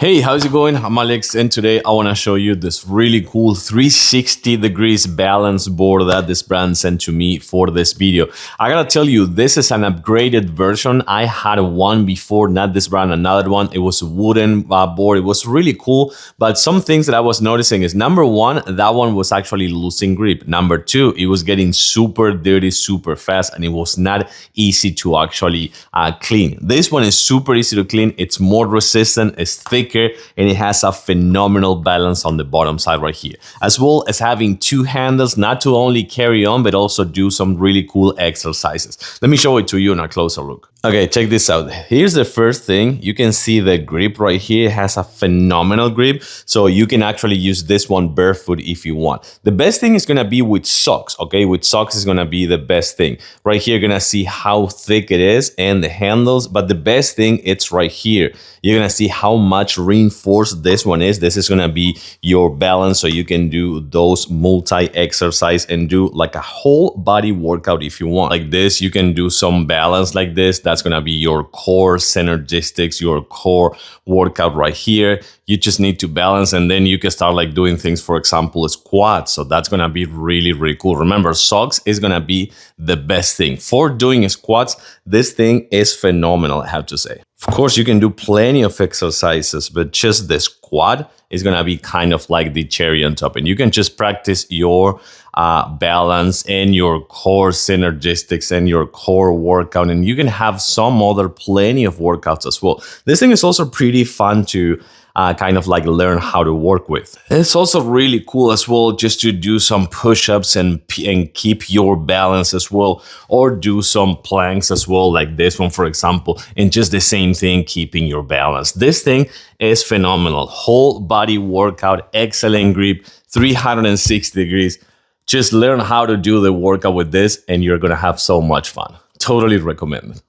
Hey, how's it going? I'm Alex, and today I want to show you this really cool 360 degrees balance board that this brand sent to me for this video. I gotta tell you, this is an upgraded version. I had one before, not this brand, another one. It was a wooden board. It was really cool, but some things that I was noticing is number one, that one was actually losing grip. Number two, it was getting super dirty, super fast, and it was not easy to actually clean. This one is super easy to clean. It's more resistant, it's thicker, and it has a phenomenal balance on the bottom side right here, as well as having two handles, not to only carry on but also do some really cool exercises. Let me show it to you in a closer look. Okay, check this out. Here's the first thing. You can see the grip right here. It has a phenomenal grip, so you can actually use this one barefoot if you want. The best thing is gonna be with socks, okay? With socks is gonna be the best thing. Right here, you're gonna see how thick it is and the handles, but the best thing, it's right here. You're gonna see how much reinforced this one is. This is gonna be your balance, so you can do those multi-exercise and do like a whole body workout if you want. Like this, you can do some balance like this. That's gonna be your core synergistics, your core workout right here. You just need to balance, and then you can start like doing things, for example, squats. So that's gonna be really, really cool. Remember, socks is gonna be the best thing. For doing squats, this thing is phenomenal, I have to say. Of course, you can do plenty of exercises, but just the squat is gonna be kind of like the cherry on top. And you can just practice your balance and your core synergistics and your core workout. And you can have some other plenty of workouts as well. This thing is also pretty fun to kind of like learn how to work with. It's also really cool as well just to do some push-ups and keep your balance as well, or do some planks as well, like this one, for example, and just the same thing, keeping your balance. This thing is phenomenal. Whole body workout, excellent grip, 360 degrees. Just learn how to do the workout with this and you're gonna have so much fun. Totally recommend it.